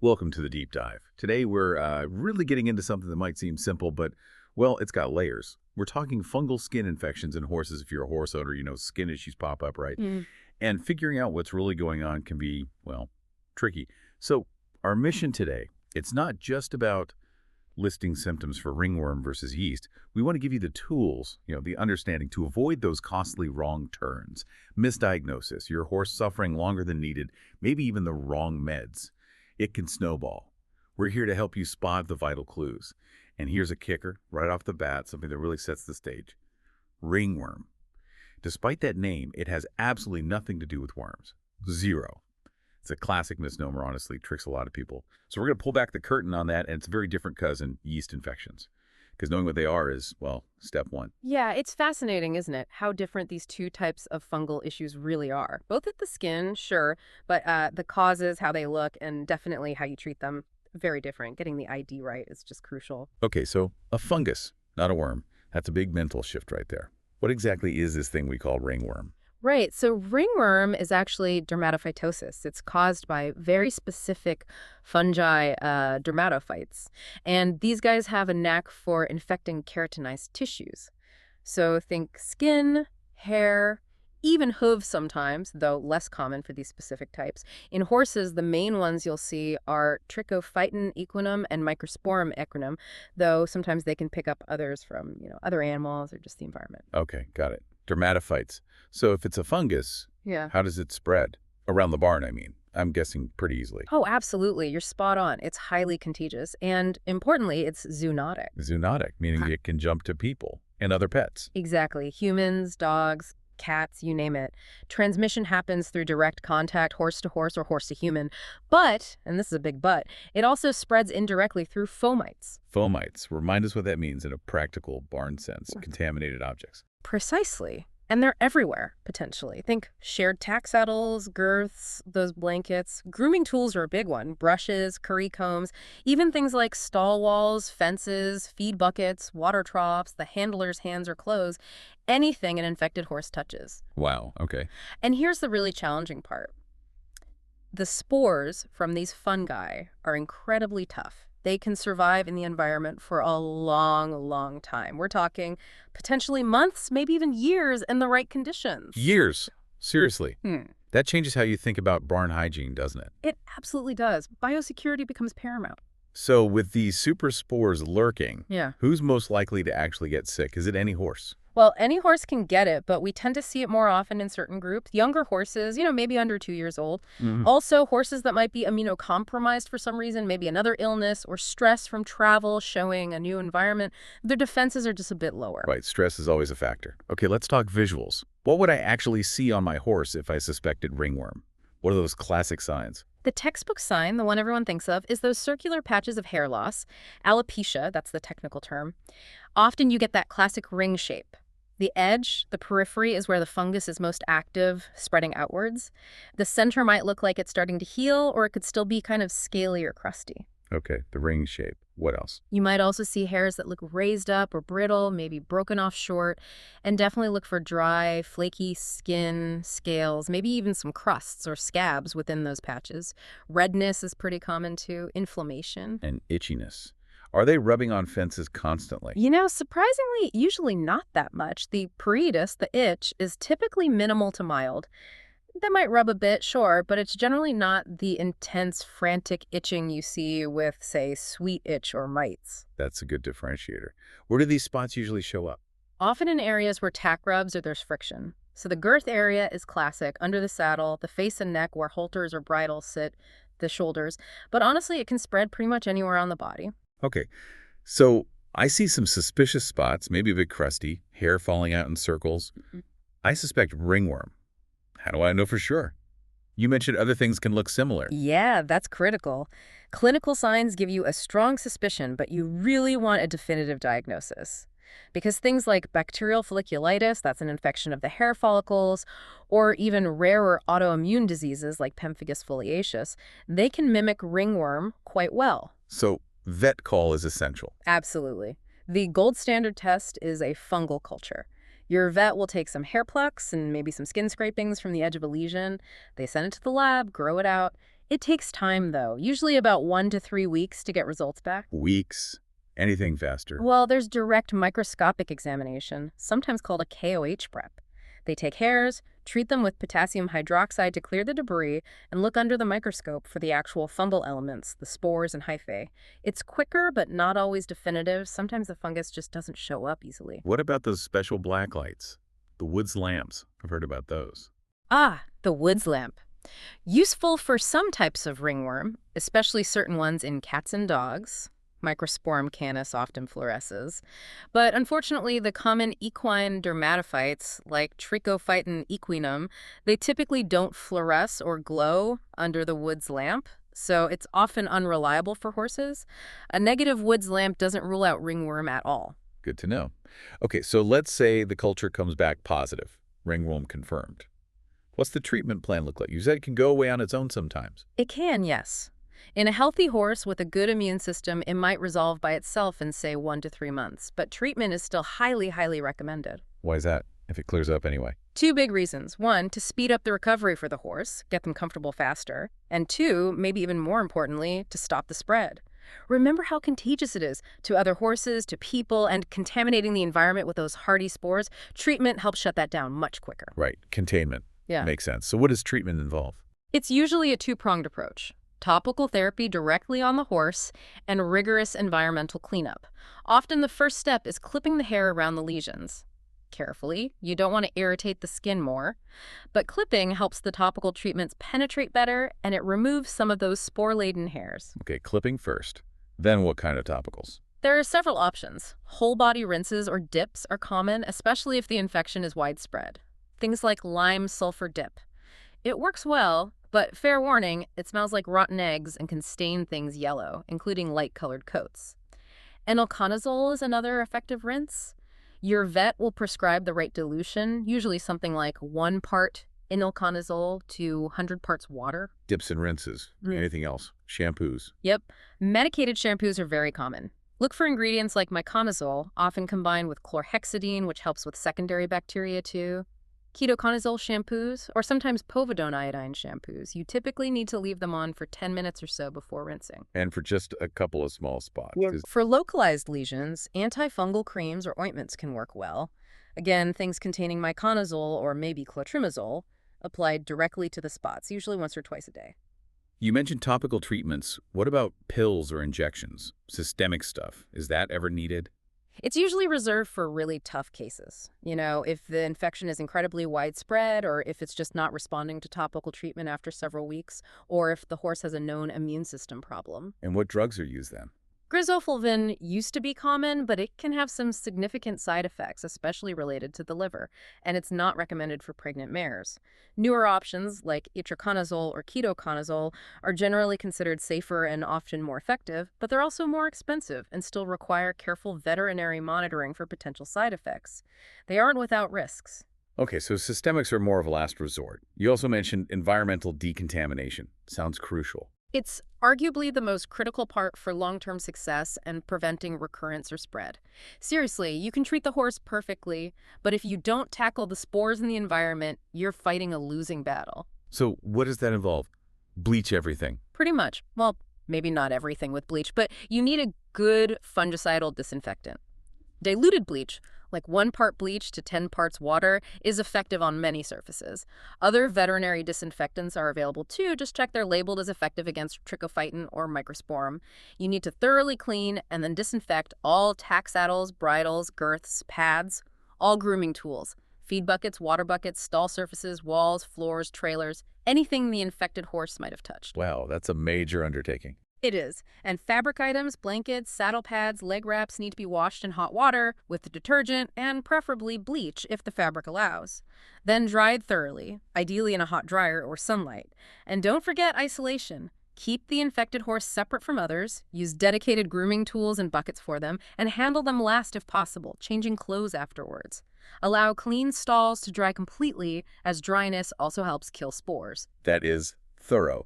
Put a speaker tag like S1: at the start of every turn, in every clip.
S1: Welcome to the deep dive. Today we're really getting into something that might seem simple, but, well, it's got layers. We're talking fungal skin infections in horses. If you're a horse owner, you know skin issues pop up, right?
S2: Mm.
S1: And figuring out what's really going on can be, well, tricky. So our mission today, it's not just about listing symptoms for ringworm versus yeast. We want to give you the tools, the understanding to avoid those costly wrong turns, misdiagnosis, your horse suffering longer than needed, maybe even the wrong meds. It can snowball. We're here to help you spot the vital clues. And here's a kicker, right off the bat, something that really sets the stage. Ringworm. Despite that name, it has absolutely nothing to do with worms. Zero. It's a classic misnomer, honestly, tricks a lot of people. So we're going to pull back the curtain on that, and it's a very different cousin, yeast infections. Because knowing what they are is, well, step one.
S2: Yeah, it's fascinating, isn't it? How different these two types of fungal issues really are. Both at the skin, sure, but the causes, how they look, and definitely how you treat them, very different. Getting the ID right is just crucial.
S1: Okay, so a fungus, not a worm. That's a big mental shift right there. What exactly is this thing we call ringworm?
S2: Right, so ringworm is actually dermatophytosis. It's caused by very specific fungi, dermatophytes. And these guys have a knack for infecting keratinized tissues. So think skin, hair, even hooves sometimes, though less common for these specific types. In horses, the main ones you'll see are Trichophyton equinum and Microsporum equinum, though sometimes they can pick up others from, other animals or just the environment.
S1: Okay, got it. Dermatophytes. So if it's a fungus,
S2: Yeah.
S1: how does it spread? Around the barn, I mean. I'm guessing pretty easily.
S2: Oh, absolutely. You're spot on. It's highly contagious. And importantly, it's zoonotic.
S1: Zoonotic, meaning it can jump to people and other pets.
S2: Exactly. Humans, dogs, cats, you name it. Transmission happens through direct contact, horse to horse or horse to human. But, and this is a big but, it also spreads indirectly through fomites.
S1: Fomites. Remind us what that means in a practical barn sense. Contaminated objects.
S2: Precisely. And they're everywhere, potentially. Think shared tack saddles, girths, those blankets. Grooming tools are a big one. Brushes, curry combs, even things like stall walls, fences, feed buckets, water troughs, the handler's hands or clothes, anything an infected horse touches.
S1: Wow, okay.
S2: And here's the really challenging part. The spores from these fungi are incredibly tough. They can survive in the environment for a long, long time. We're talking potentially months, maybe even years in the right conditions.
S1: Years. Seriously.
S2: Hmm.
S1: That changes how you think about barn hygiene, doesn't it?
S2: It absolutely does. Biosecurity becomes paramount.
S1: So with these super spores lurking,
S2: Yeah.
S1: who's most likely to actually get sick? Is it any horse?
S2: Well, any horse can get it, but we tend to see it more often in certain groups. Younger horses, maybe under 2 years old. Also, horses that might be immunocompromised for some reason, maybe another illness or stress from travel, showing a new environment. Their defenses are just a bit lower.
S1: Right, stress is always a factor. Okay, let's talk visuals. What would I actually see on my horse if I suspected ringworm? What are those classic signs?
S2: The textbook sign, the one everyone thinks of, is those circular patches of hair loss. Alopecia, that's the technical term. Often you get that classic ring shape. The edge, the periphery, is where the fungus is most active, spreading outwards. The center might look like it's starting to heal, or it could still be kind of scaly or crusty.
S1: Okay, the ring shape. What else?
S2: You might also see hairs that look raised up or brittle, maybe broken off short, and definitely look for dry, flaky skin, scales, maybe even some crusts or scabs within those patches. Redness is pretty common too, inflammation.
S1: And itchiness. Are they rubbing on fences constantly?
S2: Surprisingly, usually not that much. The pruritus, the itch, is typically minimal to mild. They might rub a bit, sure, but it's generally not the intense, frantic itching you see with, say, sweet itch or mites.
S1: That's a good differentiator. Where do these spots usually show up?
S2: Often in areas where tack rubs or there's friction. So the girth area is classic, under the saddle, the face and neck where halters or bridles sit, the shoulders. But honestly, it can spread pretty much anywhere on the body.
S1: Okay, so I see some suspicious spots, maybe a bit crusty, hair falling out in circles. I suspect ringworm. How do I know for sure? You mentioned other things can look similar.
S2: Yeah, that's critical. Clinical signs give you a strong suspicion, but you really want a definitive diagnosis. Because things like bacterial folliculitis, that's an infection of the hair follicles, or even rarer autoimmune diseases like pemphigus foliaceus, they can mimic ringworm quite well.
S1: So vet call is essential.
S2: Absolutely. The gold standard test is a fungal culture. Your vet will take some hair plucks and maybe some skin scrapings from the edge of a lesion. They send it to the lab, grow it out. It takes time, though, usually about 1 to 3 weeks to get results back.
S1: Weeks? Anything faster?
S2: Well, there's direct microscopic examination, sometimes called a KOH prep. They take hairs, treat them with potassium hydroxide to clear the debris, and look under the microscope for the actual fungal elements, the spores and hyphae. It's quicker, but not always definitive. Sometimes the fungus just doesn't show up easily.
S1: What about those special black lights? The Woods lamps. I've heard about those.
S2: Ah, the Woods lamp. Useful for some types of ringworm, especially certain ones in cats and dogs. Microsporum canis often fluoresces. But unfortunately, the common equine dermatophytes, like Trichophyton equinum, they typically don't fluoresce or glow under the Woods lamp, so it's often unreliable for horses. A negative Woods lamp doesn't rule out ringworm at all.
S1: Good to know. Okay, so let's say the culture comes back positive. Ringworm confirmed. What's the treatment plan look like? You said it can go away on its own sometimes.
S2: It can, yes. In a healthy horse with a good immune system, it might resolve by itself in, say, 1 to 3 months, but treatment is still highly, highly recommended.
S1: Why is that, if it clears up anyway?
S2: Two big reasons. One, to speed up the recovery for the horse, get them comfortable faster. And two, maybe even more importantly, to stop the spread. Remember how contagious it is to other horses, to people, and contaminating the environment with those hardy spores? Treatment helps shut that down much quicker.
S1: Right, containment.
S2: Yeah.
S1: Makes sense. So what does treatment involve?
S2: It's usually a two-pronged approach. Topical therapy directly on the horse, and rigorous environmental cleanup. Often the first step is clipping the hair around the lesions. Carefully, you don't want to irritate the skin more, but clipping helps the topical treatments penetrate better, and it removes some of those spore-laden hairs.
S1: Okay, clipping first. Then what kind of topicals?
S2: There are several options. Whole-body rinses or dips are common, especially if the infection is widespread. Things like lime sulfur dip. It works well, but fair warning, it smells like rotten eggs and can stain things yellow, including light-colored coats. Enilconazole is another effective rinse. Your vet will prescribe the right dilution, usually something like 1 part enilconazole to 100 parts water.
S1: Dips and rinses. Anything else? Shampoos.
S2: Yep. Medicated shampoos are very common. Look for ingredients like miconazole, often combined with chlorhexidine, which helps with secondary bacteria too. Ketoconazole shampoos, or sometimes povidone iodine shampoos. You typically need to leave them on for 10 minutes or so before rinsing.
S1: And for just a couple of small spots.
S2: For localized lesions, antifungal creams or ointments can work well. Again, things containing miconazole or maybe clotrimazole, applied directly to the spots, usually once or twice a day.
S1: You mentioned topical treatments. What about pills or injections? Systemic stuff. Is that ever needed?
S2: It's usually reserved for really tough cases. If the infection is incredibly widespread, or if it's just not responding to topical treatment after several weeks, or if the horse has a known immune system problem.
S1: And what drugs are used then?
S2: Grisofulvin used to be common, but it can have some significant side effects, especially related to the liver, and it's not recommended for pregnant mares. Newer options, like itraconazole or ketoconazole, are generally considered safer and often more effective, but they're also more expensive and still require careful veterinary monitoring for potential side effects. They aren't without risks.
S1: Okay, so systemics are more of a last resort. You also mentioned environmental decontamination. Sounds crucial.
S2: It's arguably the most critical part for long-term success and preventing recurrence or spread. Seriously, you can treat the horse perfectly, but if you don't tackle the spores in the environment, you're fighting a losing battle.
S1: So what does that involve? Bleach everything?
S2: Pretty much. Well, maybe not everything with bleach, but you need a good fungicidal disinfectant. Diluted bleach, like 1 part bleach to 10 parts water, is effective on many surfaces. Other veterinary disinfectants are available too. Just check they're labeled as effective against Trichophyton or Microsporum. You need to thoroughly clean and then disinfect all tack saddles, bridles, girths, pads, all grooming tools, feed buckets, water buckets, stall surfaces, walls, floors, trailers, anything the infected horse might have touched.
S1: Wow, that's a major undertaking.
S2: It is. And fabric items, blankets, saddle pads, leg wraps need to be washed in hot water with detergent and preferably bleach if the fabric allows. Then dried thoroughly, ideally in a hot dryer or sunlight. And don't forget isolation. Keep the infected horse separate from others, use dedicated grooming tools and buckets for them, and handle them last if possible, changing clothes afterwards. Allow clean stalls to dry completely, as dryness also helps kill spores.
S1: That is thorough.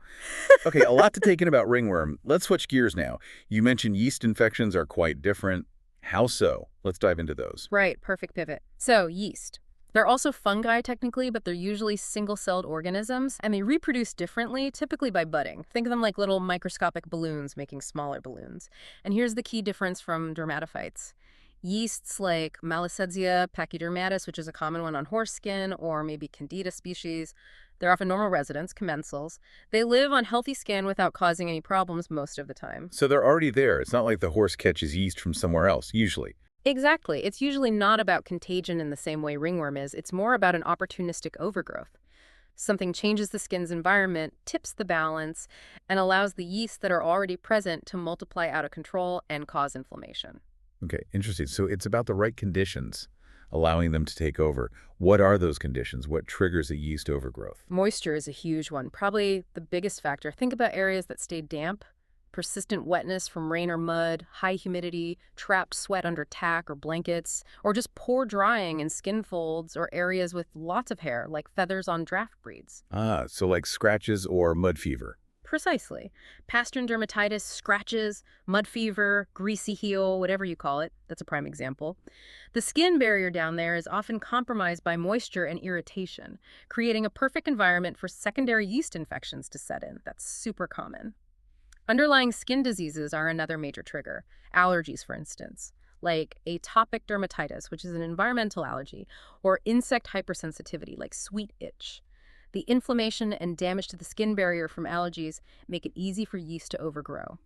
S1: Okay, a lot to take in about ringworm. Let's switch gears now. You mentioned yeast infections are quite different. How so? Let's dive into those.
S2: Right, perfect pivot. So, yeast. They're also fungi technically, but they're usually single-celled organisms, and they reproduce differently, typically by budding. Think of them like little microscopic balloons making smaller balloons. And here's the key difference from dermatophytes. Yeasts like Malassezia pachydermatis, which is a common one on horse skin, or maybe Candida species, they're often normal residents, commensals. They live on healthy skin without causing any problems most of the time.
S1: So they're already there. It's not like the horse catches yeast from somewhere else, usually.
S2: Exactly. It's usually not about contagion in the same way ringworm is. It's more about an opportunistic overgrowth. Something changes the skin's environment, tips the balance, and allows the yeasts that are already present to multiply out of control and cause inflammation.
S1: Okay, interesting. So it's about the right conditions, allowing them to take over. What are those conditions? What triggers a yeast overgrowth?
S2: Moisture is a huge one, probably the biggest factor. Think about areas that stay damp, persistent wetness from rain or mud, high humidity, trapped sweat under tack or blankets, or just poor drying in skin folds or areas with lots of hair, like feathers on draft breeds.
S1: Ah, so like scratches or mud fever.
S2: Precisely. Pastern dermatitis, scratches, mud fever, greasy heel, whatever you call it. That's a prime example. The skin barrier down there is often compromised by moisture and irritation, creating a perfect environment for secondary yeast infections to set in. That's super common. Underlying skin diseases are another major trigger. Allergies, for instance, like atopic dermatitis, which is an environmental allergy, or insect hypersensitivity, like sweet itch. The inflammation and damage to the skin barrier from allergies make it easy for yeast to overgrow.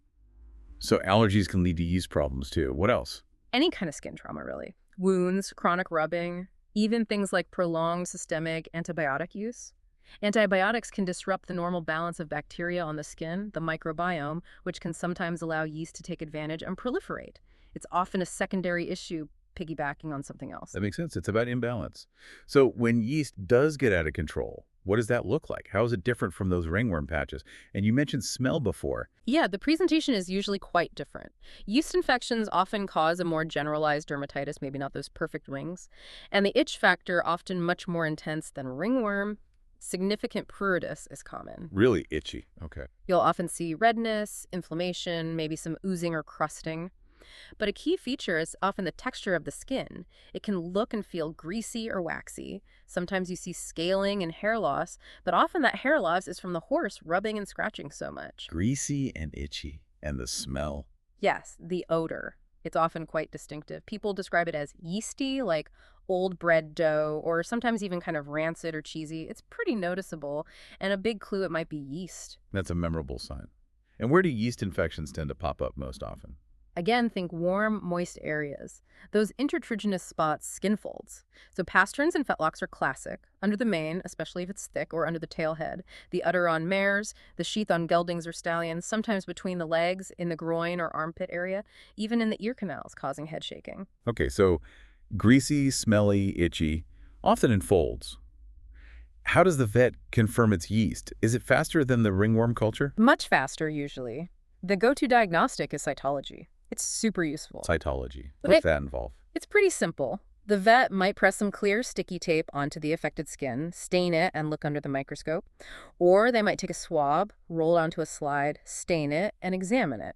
S1: So allergies can lead to yeast problems too. What else?
S2: Any kind of skin trauma, really. Wounds, chronic rubbing, even things like prolonged systemic antibiotic use. Antibiotics can disrupt the normal balance of bacteria on the skin, the microbiome, which can sometimes allow yeast to take advantage and proliferate. It's often a secondary issue piggybacking on something else.
S1: That makes sense. It's about imbalance. So when yeast does get out of control, what does that look like? How is it different from those ringworm patches? And you mentioned smell before.
S2: Yeah, the presentation is usually quite different. Yeast infections often cause a more generalized dermatitis, maybe not those perfect wings, and the itch factor often much more intense than ringworm. Significant pruritus is common.
S1: Really itchy. Okay.
S2: You'll often see redness, inflammation, maybe some oozing or crusting. But a key feature is often the texture of the skin. It can look and feel greasy or waxy. Sometimes you see scaling and hair loss, but often that hair loss is from the horse rubbing and scratching so much.
S1: Greasy and itchy. And the smell.
S2: Yes, the odor. It's often quite distinctive. People describe it as yeasty, like old bread dough, or sometimes even kind of rancid or cheesy. It's pretty noticeable, and a big clue it might be yeast.
S1: That's a memorable sign. And where do yeast infections tend to pop up most often?
S2: Again, think warm, moist areas. Those intertriginous spots, skin folds. So pasterns and fetlocks are classic. Under the mane, especially if it's thick, or under the tail head. The udder on mares, the sheath on geldings or stallions, sometimes between the legs, in the groin or armpit area, even in the ear canals, causing head shaking.
S1: Okay, so greasy, smelly, itchy, often in folds. How does the vet confirm it's yeast? Is it faster than the ringworm culture?
S2: Much faster, usually. The go-to diagnostic is cytology. It's super useful.
S1: Cytology.
S2: But
S1: What's that involve?
S2: It's pretty simple. The vet might press some clear sticky tape onto the affected skin, stain it, and look under the microscope. Or they might take a swab, roll it onto a slide, stain it, and examine it.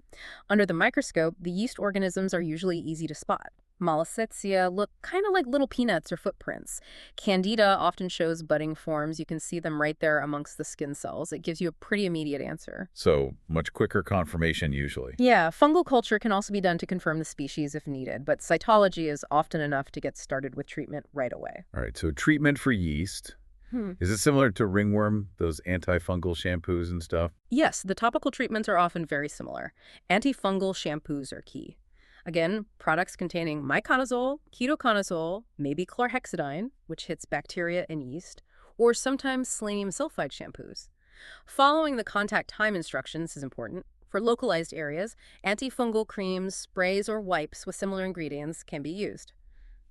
S2: Under the microscope, the yeast organisms are usually easy to spot. Malassezia look kind of like little peanuts or footprints. Candida often shows budding forms. You can see them right there amongst the skin cells. It gives you a pretty immediate answer.
S1: So much quicker confirmation usually.
S2: Yeah, fungal culture can also be done to confirm the species if needed, but cytology is often enough to get started with treatment right away.
S1: All right, so treatment for yeast. Is it similar to ringworm, those antifungal shampoos and stuff?
S2: Yes, the topical treatments are often very similar. Antifungal shampoos are key. Again, products containing miconazole, ketoconazole, maybe chlorhexidine, which hits bacteria and yeast, or sometimes selenium sulfide shampoos. Following the contact time instructions is important. For localized areas, antifungal creams, sprays, or wipes with similar ingredients can be used.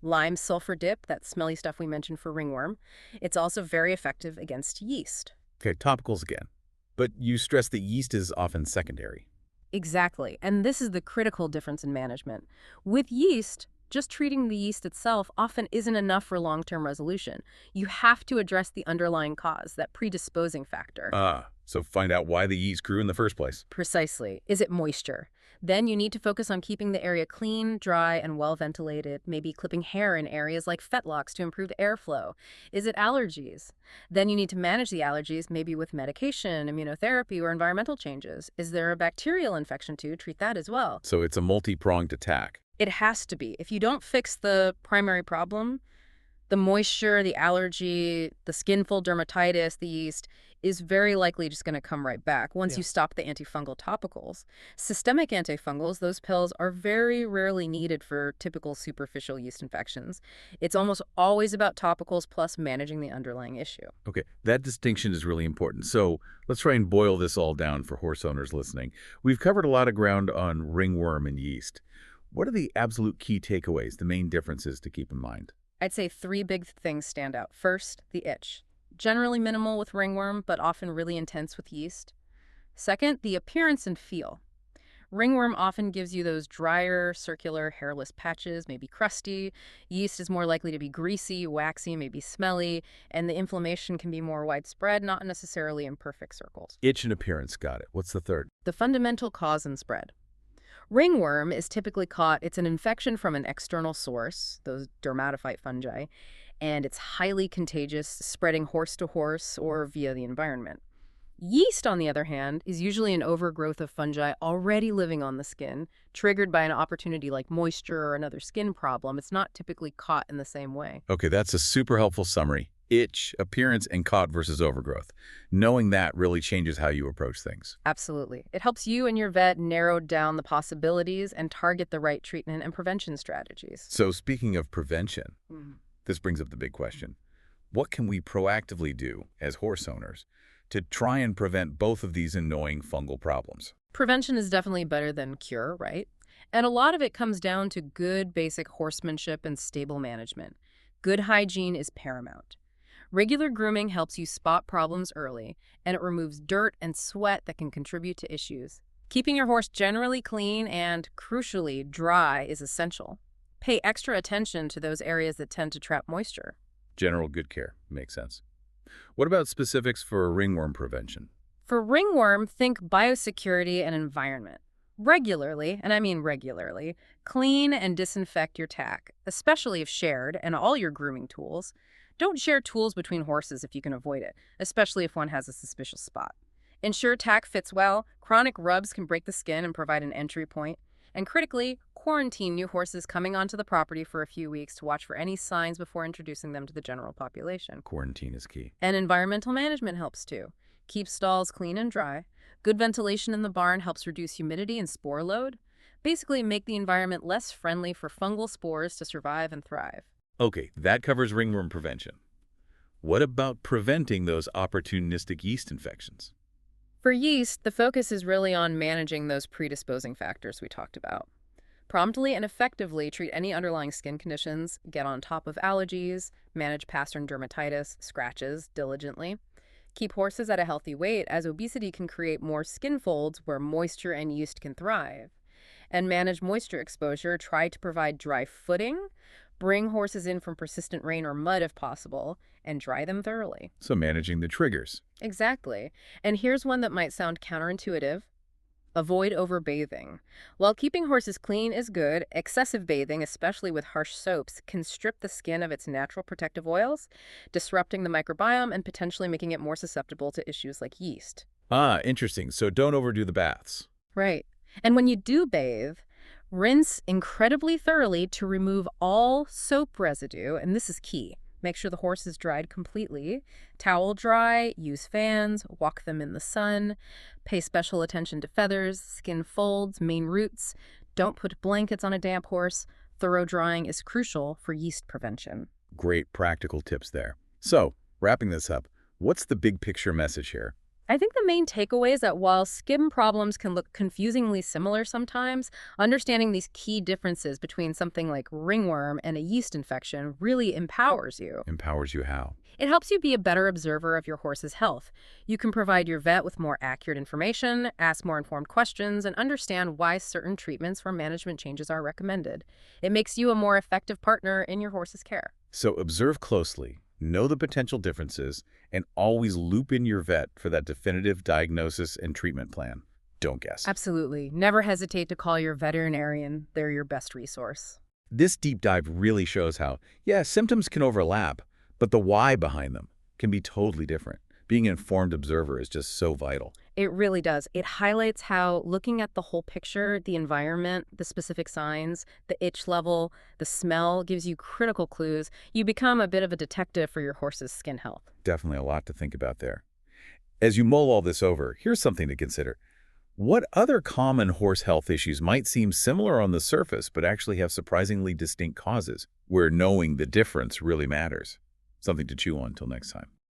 S2: Lime sulfur dip, that smelly stuff we mentioned for ringworm, it's also very effective against yeast.
S1: Okay, topicals again. But you stress that yeast is often secondary.
S2: Exactly, and this is the critical difference in management. With yeast, just treating the yeast itself often isn't enough for long-term resolution. You have to address the underlying cause, that predisposing factor.
S1: So find out why the yeast grew in the first place.
S2: Precisely. Is it moisture? Then you need to focus on keeping the area clean, dry, and well ventilated, maybe clipping hair in areas like fetlocks to improve airflow. Is it allergies? Then you need to manage the allergies, maybe with medication, immunotherapy, or environmental changes. Is there a bacterial infection too? Treat that as well.
S1: So it's a multi-pronged attack.
S2: It has to be. If you don't fix the primary problem, the moisture, the allergy, the skin fold dermatitis, the yeast is very likely just going to come right back once
S1: Yeah.
S2: you stop the antifungal topicals. Systemic antifungals, those pills, are very rarely needed for typical superficial yeast infections. It's almost always about topicals plus managing the underlying issue.
S1: Okay, that distinction is really important. So let's try and boil this all down for horse owners listening. We've covered a lot of ground on ringworm and yeast. What are the absolute key takeaways, the main differences to keep in mind?
S2: I'd say three big things stand out. First, the itch. Generally minimal with ringworm, but often really intense with yeast. Second, the appearance and feel. Ringworm often gives you those drier, circular, hairless patches, maybe crusty. Yeast is more likely to be greasy, waxy, maybe smelly, and the inflammation can be more widespread, not necessarily in perfect circles.
S1: Itch and appearance, got it. What's the third?
S2: The fundamental cause and spread. Ringworm is typically it's an infection from an external source, those dermatophyte fungi, and it's highly contagious, spreading horse to horse or via the environment. Yeast, on the other hand, is usually an overgrowth of fungi already living on the skin, triggered by an opportunity like moisture or another skin problem. It's not typically caught in the same way.
S1: Okay, that's a super helpful summary. Itch, appearance, and caught versus overgrowth. Knowing that really changes how you approach things.
S2: Absolutely. It helps you and your vet narrow down the possibilities and target the right treatment and prevention strategies.
S1: So speaking of prevention, this brings up the big question. What can we proactively do as horse owners to try and prevent both of these annoying fungal problems?
S2: Prevention is definitely better than cure, right? And a lot of it comes down to good basic horsemanship and stable management. Good hygiene is paramount. Regular grooming helps you spot problems early, and it removes dirt and sweat that can contribute to issues. Keeping your horse generally clean and, crucially, dry is essential. Pay extra attention to those areas that tend to trap moisture.
S1: General good care. Makes sense. What about specifics for ringworm prevention?
S2: For ringworm, think biosecurity and environment. Regularly, and I mean regularly, clean and disinfect your tack, especially if shared, and all your grooming tools. Don't share tools between horses if you can avoid it, especially if one has a suspicious spot. Ensure tack fits well. Chronic rubs can break the skin and provide an entry point. And critically, quarantine new horses coming onto the property for a few weeks to watch for any signs before introducing them to the general population.
S1: Quarantine is key.
S2: And environmental management helps too. Keep stalls clean and dry. Good ventilation in the barn helps reduce humidity and spore load. Basically, make the environment less friendly for fungal spores to survive and thrive.
S1: Okay, that covers ringworm prevention. What about preventing those opportunistic yeast infections?
S2: For yeast, the focus is really on managing those predisposing factors we talked about. Promptly and effectively treat any underlying skin conditions, get on top of allergies, manage pastern dermatitis, scratches diligently. Keep horses at a healthy weight, as obesity can create more skin folds where moisture and yeast can thrive. And manage moisture exposure. Try to provide dry footing. Bring horses in from persistent rain or mud if possible, and dry them thoroughly.
S1: So managing the triggers.
S2: Exactly. And here's one that might sound counterintuitive. Avoid overbathing. While keeping horses clean is good, excessive bathing, especially with harsh soaps, can strip the skin of its natural protective oils, disrupting the microbiome and potentially making it more susceptible to issues like yeast.
S1: Ah, interesting. So don't overdo the baths.
S2: Right. And when you do bathe, rinse incredibly thoroughly to remove all soap residue, and this is key. Make sure the horse is dried completely. Towel dry, use fans, walk them in the sun. Pay special attention to feathers, skin folds, main roots. Don't put blankets on a damp horse. Thorough drying is crucial for yeast prevention.
S1: Great practical tips there. So, wrapping this up, what's the big picture message here?
S2: I think the main takeaway is that while skin problems can look confusingly similar sometimes, understanding these key differences between something like ringworm and a yeast infection really empowers you.
S1: Empowers you how?
S2: It helps you be a better observer of your horse's health. You can provide your vet with more accurate information, ask more informed questions, and understand why certain treatments or management changes are recommended. It makes you a more effective partner in your horse's care.
S1: So observe closely, know the potential differences, and always loop in your vet for that definitive diagnosis and treatment plan. Don't guess.
S2: Absolutely. Never hesitate to call your veterinarian. They're your best resource.
S1: This deep dive really shows how, yeah, symptoms can overlap, but the why behind them can be totally different. Being an informed observer is just so vital.
S2: It really does. It highlights how looking at the whole picture, the environment, the specific signs, the itch level, the smell gives you critical clues. You become a bit of a detective for your horse's skin health.
S1: Definitely a lot to think about there. As you mull all this over, here's something to consider. What other common horse health issues might seem similar on the surface but actually have surprisingly distinct causes, where knowing the difference really matters? Something to chew on until next time.